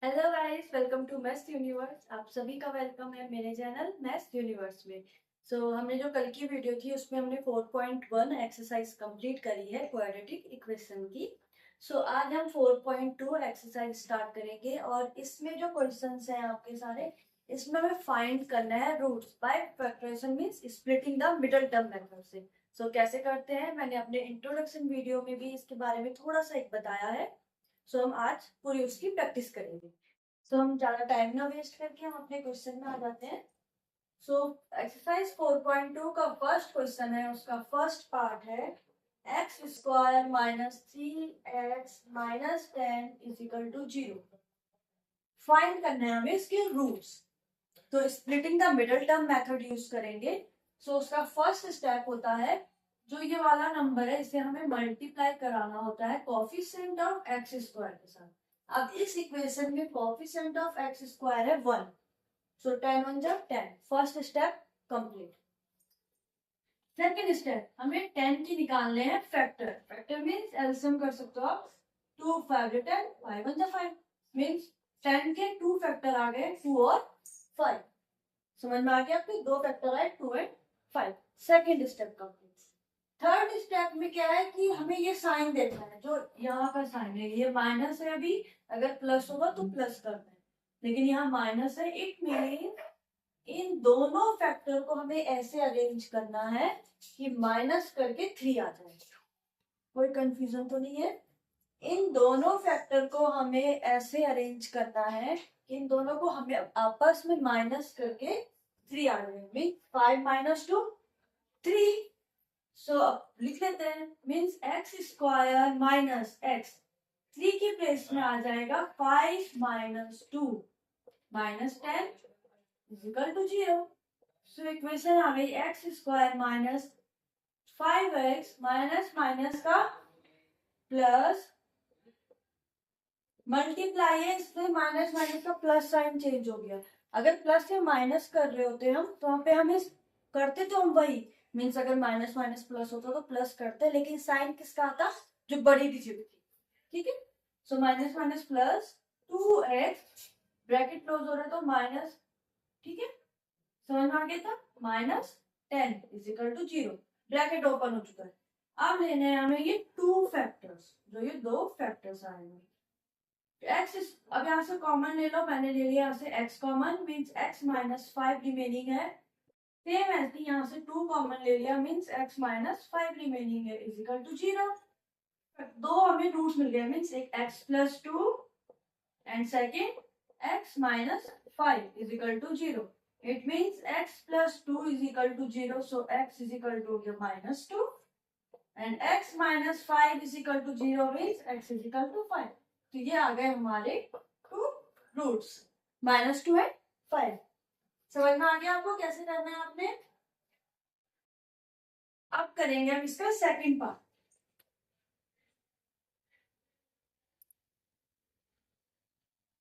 Hello guys, welcome to maths universe. आप सभी का वेलकम है मेरे चैनल मैथ्स यूनिवर्स में। हमने जो कल की वीडियो थी उसमें हमने 4.1 एक्सरसाइज कंप्लीट करी है क्वाड्रेटिक इक्वेशन की। आज हम 4.2 एक्सरसाइज स्टार्ट करेंगे और इसमें जो क्वेश्चंस हैं आपके सारे, इसमें हमें फाइंड करना है roots by factorisation means splitting the middle term method से। कैसे करते हैं, मैंने अपने इंट्रोडक्शन वीडियो में भी इसके बारे में थोड़ा सा एक बताया है। हम आज पूरी उसकी प्रैक्टिस करेंगे। हम ज्यादा टाइम ना वेस्ट करके हम अपने क्वेश्चन में आ जाते हैं। एक्सरसाइज 4.2 का फर्स्ट क्वेश्चन है, उसका फर्स्ट पार्ट है x square minus 3x minus 10 is equal to 0। Find करना है हमें इसके roots. Splitting the middle term method use करेंगे। उसका फर्स्ट स्टेप होता है, जो ये वाला नंबर है इसे हमें मल्टीप्लाई कराना होता है कोफिशिएंट ऑफ एक्स स्क्वायर के साथ। अब इस इक्वेशन में कोफिशिएंट ऑफ एक्स स्क्वायर है 1। 10 1 जा 10, first step complete. Second step, हमें 10 की निकालने हैं फैक्टर। फैक्टर मींस एलसीएम कर सकते हो आप। 2 5 10, 5 1 जा 5 मींस 10 के 2 फैक्टर आ गए, 2 और 5। समझ में आ गया आपके, दो फैक्टर है 2 and 5। Second step complete. Third step में क्या है कि हमें ये साइन देखना है, जो यहाँ का साइन है ये माइनस है, अभी अगर प्लस होगा तो प्लस करना है, लेकिन यहाँ माइनस है। इट मीन इन दोनों फैक्टर को हमें ऐसे अरेंज करना है कि माइनस करके 3 आ जाए। कोई कंफ्यूजन तो नहीं है? इन दोनों फैक्टर को हमें ऐसे अरेंज करना है, इन दोनों को हमें आपस में माइनस करके 3 आ जाए। 5 माइनस 2 3। अब लिख लेते हैं, means x square minus x, 3 की प्लेस में आ जाएगा 5 minus 2 minus 10 equal to 0। Equation आ गई x square minus 5x minus minus का प्लस मल्टीप्लाई है, इसमें माइनस माइनस का प्लस साइन चेंज हो गया। अगर प्लस से माइनस कर रहे होते हम तो वहां पे हम इस करते तो हम वही, मीन्स अगर माइनस माइनस प्लस होता तो प्लस करते, लेकिन साइन किसका आता, जो बड़ी डिजिट थी। ठीक है, minus minus plus 2x, bracket close हो रहा है तो माइनस, ठीक है समझ में आ गया था, minus 10 equal to 0। Bracket open हो चुका है। अब लेने हैं हमें ये टू फैक्टर्स, जो ये दो फैक्टर्स आएंगे। एक्स अब यहाँ से कॉमन ले लो, मैंने ले लिया यहाँ से x common, means x minus 5 remaining है। सेम ऐसे यहाँ से 2 कॉमन ले लिया, मीन्स एक्स माइनस 5 रिमेनिंग है इजिकल टू 0। दो हमें रूट मिल गए, मीन्स एक x plus 2 and second x minus 5 equal to 0। It means x plus 2 equal to 0, so x equal to minus 2 and x minus 5 equal to 0 means x is equal to 5। तो ये आ गए हमारे two roots, -2 and 5। समझ में आ गया आपको कैसे करना है आपने? अब करेंगे हम इसका सेकंड पार्ट।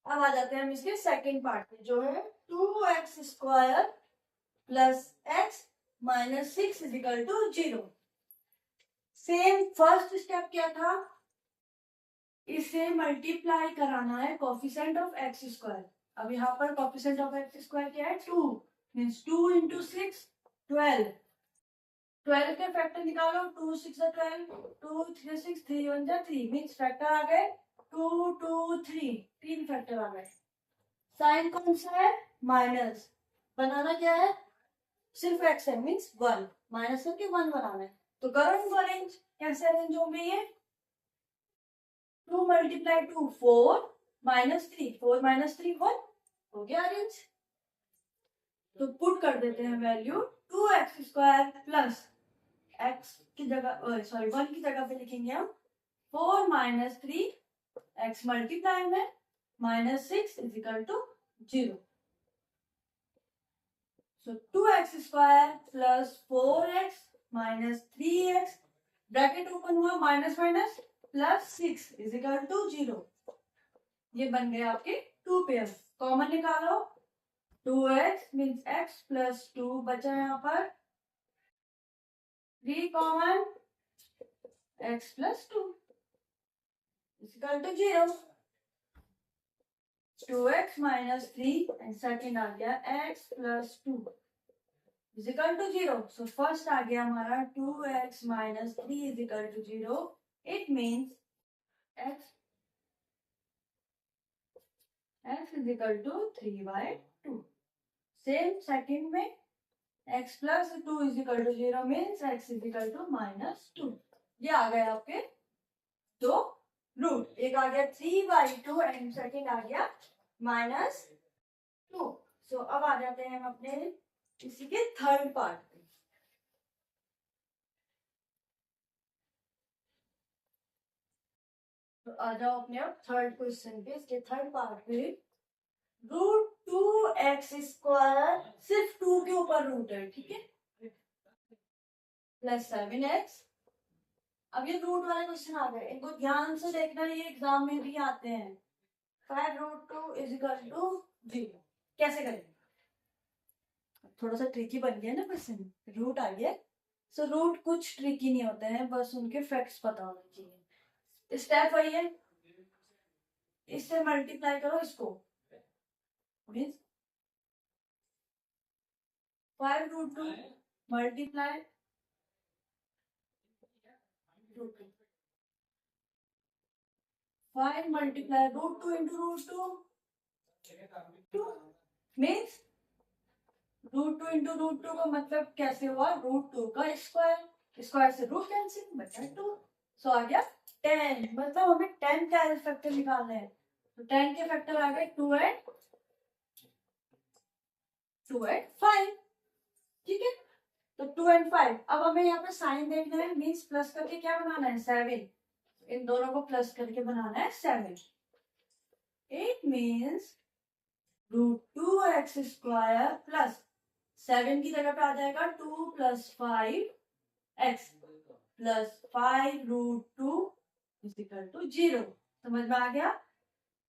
अब आ जाते हैं हम इसके सेकंड पार्ट पे, जो है 2x square plus x minus 6 equal to 0। Same first step क्या था, इसे मल्टीप्लाई कराना है कोफिशिएंट ऑफ एक्स स्क्वायर। अब यहाँ पर कोफिशिएंट ऑफ एक्स स्क्वायर क्या है, 2 मींस 2 इंटू 6 12। 12 के फैक्टर निकालो, 2 6 12, 2 3 6 3 1 जा 3 मींस फैक्टर आ गए 2 2 3, तीन फैक्टर आ गए। साइन कौन सा है, माइनस। बनाना क्या है, सिर्फ एक्स है मींस 1, माइनस करके 1 बनाना है। तो करो इनको अरेंज, कैसे अरेंज होंगे ये, 2 मल्टीप्लाई 2 4 माइनस 3, 4 माइनस 3 1, हो गया अरेंज। तो पुट कर देते हैं value, 2x square plus x की जगह सॉरी 1 की जगह पे लिखेंगे हम 4 माइनस 3 x मल्टीप्लाई में minus 6 equal to 0। So 2x square plus 4x minus 3x, bracket open हुआ, minus minus plus 6 equal to 0। ये बन गए आपके टू पेयर। कॉमन निकालो, 2x मीन्स x प्लस 2 बचा यहाँ पर, 3 common x plus 2 equal to 0। 2x minus 3 and second आ गया x plus 2 is equal to 0. So first आ गया हमारा 2x minus 3 is equal to 0. It means x is equal to 3/2. Same second में x plus 2 is equal to 0 means x is equal to minus 2. ये आ गए आपके दो root. एक आ गया 3/2 एंड सेकेंड आ गया माइनस 2. सो अब आ जाते हैं हम अपने इसी के थर्ड पार्ट पे. तो आ जाओ अपने अब थर्ड क्वेश्चन पे. इसके थर्ड पार्ट पे √2x² सिर्फ 2 के ऊपर रूट है, ठीक है, प्लस 7x. अब ये रूट वाले क्वेश्चन आ गए, इनको ध्यान से देखना, ये एग्जाम में भी आते हैं. 5√2 इज इक्वल टू 0. कैसे करेंगे? थोड़ा सा ट्रिकी बन गया ना क्वेश्चन, रूट आ गया. सो रूट कुछ ट्रिकी नहीं होते हैं, बस उनके फैक्ट्स पता होने चाहिए. स्टेप वही है, इससे मल्टीप्लाई करो इसको, means 5√2 multiply √2. 5 multiply √2 into √2 2 means √2 into √2 का मतलब कैसे हुआ? √2 का स्क्वायर. स्क्वायर से रूट कैंसिल बचा 2. सो आ गया 10. मतलब हमें 10 का फैक्टर निकालना है. तो 10 के फैक्टर आ गए 2 एंड 5. ठीक है, तो 2 एंड 5. अब हमें यहाँ पे साइन देखना है, मीन्स प्लस करके क्या बनाना है? 7. इन दोनों को प्लस करके बनाना है 7. इट मीन्स √2x² प्लस 7 की जगह पे आ जाएगा 2 plus 5x plus 5√2 is equal to 0. समझ में आ गया?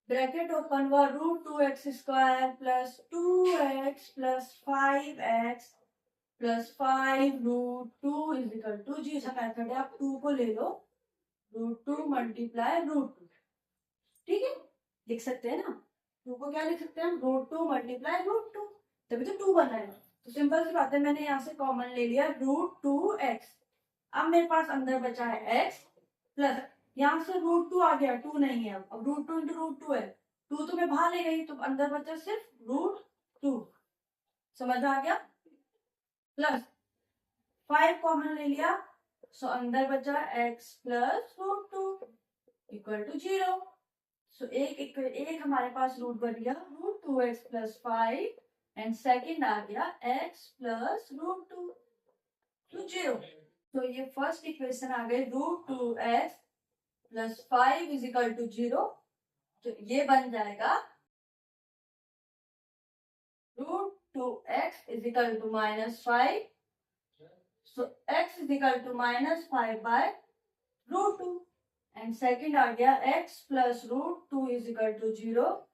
ब्रैकेट ओपन हुआ, √2x² plus 2x plus 5x plus 5√2 is equal to 0. Method है, आप 2 को ले लो, √2 मल्टीप्लाई √2. ठीक है, लिख सकते हैं ना. 2 को क्या लिख सकते हैं हम? √2 मल्टीप्लाई √2, तभी तो 2 बना है. तो सिंपल सी बात है, मैंने यहाँ से कॉमन ले लिया √2x. अब मेरे पास अंदर बचा है x प्लस यहाँ से √2 आ गया, 2 नहीं है. अब √2 इंटू √2 है, 2 तो मैं बाहर ले गई, तो अंदर बचा सिर्फ √2. समझ में आ गया? प्लस 5 कॉमन ले लिया, सो अंदर बचा x plus √2 equal to 0. So एक हमारे पास रूट बन गया √2x प्लस 5 एंड सेकेंड आ गया x प्लस √2 टू 0. तो ये फर्स्ट इक्वेशन आ गई √2x plus 5 is equal to 0. तो ये बन जाएगा √2x is equal to -5. So x is equal to -5/√2 and second आ गया x plus √2 is equal to 0.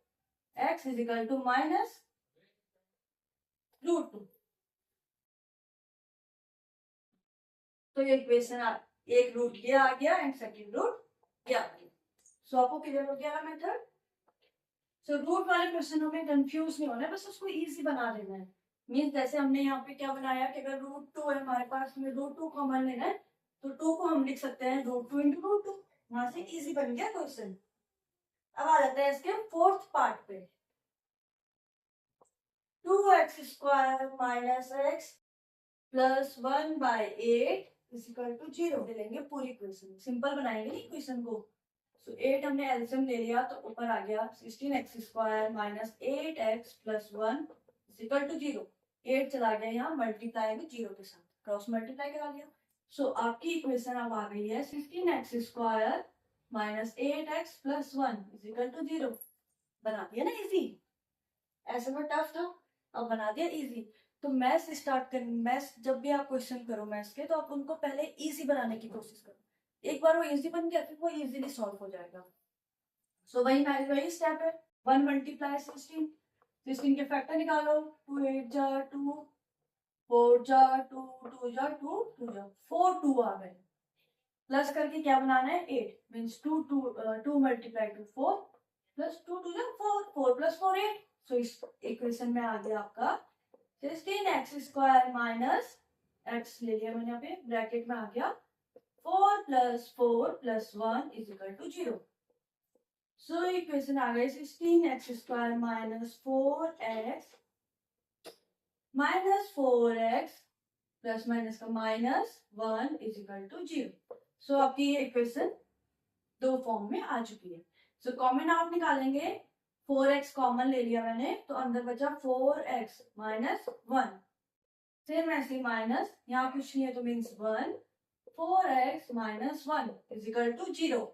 x is equal to -√2. तो ये इक्वेशन एक रूट ये आ गया एंड सेकेंड रूट ये आ गया. सो आपको क्लियर हो गया मेथड. सो रूट वाले क्वेश्चनों में कंफ्यूज नहीं होना है, बस उसको इजी बना देना है. मीन्स जैसे हमने यहाँ पे क्या बनाया कि अगर √2 है हमारे पास में, √2 कॉमन लेना है, तो 2 को हम लिख सकते हैं √2 इंटू √2. वहां से इजी बन गया क्वेश्चन. अब आ जाते हैं इसके फोर्थ पार्ट पे. 2x² minus x plus 1/8 is equal to 0 ले लेंगे. पूरी क्वेश्चन सिंपल बनाएंगे नहीं क्वेश्चन को. सो 8 हमने एलसीएम ले लिया, तो ऊपर आ गया 16x² minus 8x plus 1 is equal to 0. 8 चला गया यहाँ, मल्टीप्लाई में 0 के साथ क्रॉस मल्टीप्लाई करा लिया. सो आपकी इक्वेशन अब आ गई है 16x² minus 8x plus 1 is equal to 0. बना दिया ना इजी. ऐसे में टफ था, अब बना दिया इजी. तो मैथ्स स्टार्ट कर, मैथ्स जब भी आप क्वेश्चन करो मैथ्स के, तो आप उनको पहले इजी बनाने की कोशिश करो. एक बार वो इजी बन गया, फिर वो इजीली सॉल्व हो जाएगा. सो वही स्टेप है. 1 मल्टीप्लाई 16 के फैक्टर निकालो. 2 8 जा 2, 4 जा 2, 2 जा 2, 2 जा 4, 2 आ गए. प्लस करके क्या बनाना है? 8 means 2 multiply two 4 plus 2 2 4, 4 plus 4 8। सो इस इक्वेशन में आ गया आपका 16x² माइनस x ले लिया मैंने, यहाँ पे ब्रैकेट में आ गया 4 plus 4 plus 1 is equal to 0। So equation आ गई 16x² minus 4x minus 4x plus minus का minus 1 is equal to 0। So आपकी ये इक्वेशन दो फॉर्म में आ चुकी है। सो कॉमन आउट निकालेंगे, 4x कॉमन ले लिया मैंने, तो अंदर बचा 4x माइनस 1। सेम ऐसे माइनस, यहाँ कुछ नहीं है तो means 1, 4x minus 1 is equal to 0।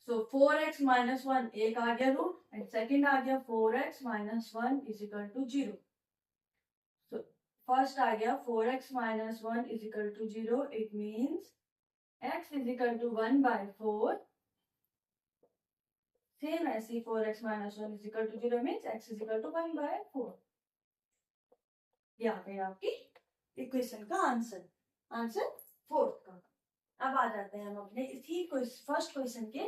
So 4x minus 1 एक आ गया रूट, एंड सेकेंड आ गया 4x minus 1 is equal to 0। So first आ गया 4x minus 1 is equal to 0, it means x is equal to 1/4। Same ऐसे 4x minus 1 is equal to 0 means x is equal to 1/4। ये आ गया आपकी equation का आंसर, आंसर फोर्थ का। अब आ जाते हैं हम अपने इसी फर्स्ट क्वेश्चन के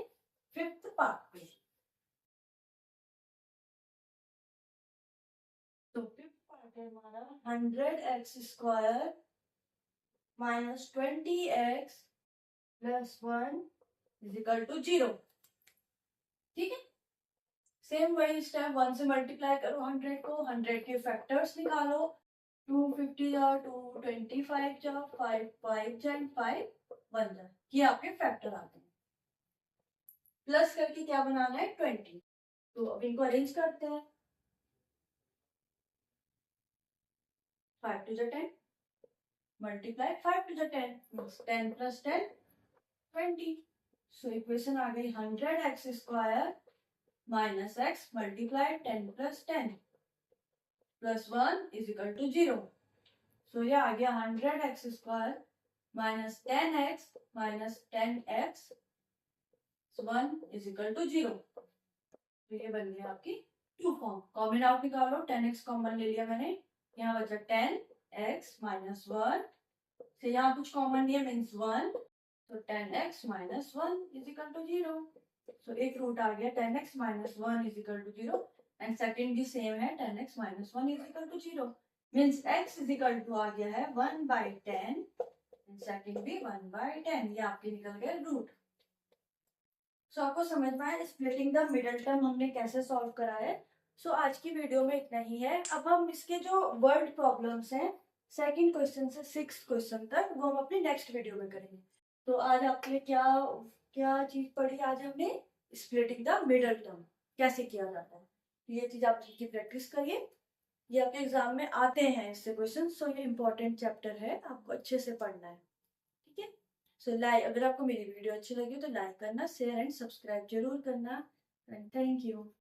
फिफ्थ पार्ट पे। तो फिफ्थ पार्ट है हमारा 100x² minus 20x plus 1 is equal to 0। ठीक है, सेम वही स्टेप, 1 से मल्टीप्लाई करो 100 को, 100 के फैक्टर्स निकालो, 250 जा 225 जा 5 5 जा 5 1 जा, ये आपके फैक्टर आते हैं। प्लस करके क्या बनाना है 20। तो अब इनको अरेंज करते हैं, 5 to the 10 multiply 5 to the 10 10 plus 10 20। So equation आ गई 100x² minus x multiply 10 plus 10 plus 1 is equal to 0। So ये आ गया 100x² minus 10x minus 10x 1 is equal to 0। तो ये बन गया आपकी टू फॉर्म। कॉमन आउट निकालो, 10x कॉमन ले लिया मैंने, यहाँ बचा 10x माइनस 1, से यहाँ कुछ कॉमन नहीं है मीन्स 1, तो 10x minus 1 is equal to 0। So एक रूट आ गया 10x minus 1 is equal to 0, and second भी सेम है 10x minus 1 is equal to 0, means x is equal to आ गया है 1/10, एंड सेकेंड भी 1/10। ये आपके निकल गए रूट। सो आपको समझ में आया स्प्लिटिंग द मिडल टर्म हमने कैसे सॉल्व करा है। सो आज की वीडियो में इतना ही है। अब हम इसके जो वर्ड प्रॉब्लम्स हैं सेकंड क्वेश्चन से सिक्स्थ क्वेश्चन तक, वो हम अपनी नेक्स्ट वीडियो में करेंगे। तो आज आपने क्या क्या चीज पढ़ी, आज हमने स्प्लिटिंग द मिडल टर्म कैसे किया जाता है, ये चीज आप की प्रैक्टिस करिए, ये आपके एग्जाम में आते हैं इससे क्वेश्चन। सो ये इंपॉर्टेंट चैप्टर है, आपको अच्छे से पढ़ना है। ठीक है, सो लाइक, अगर आपको मेरी वीडियो अच्छी लगी तो लाइक करना, शेयर एंड सब्सक्राइब जरूर करना, एंड थैंक यू।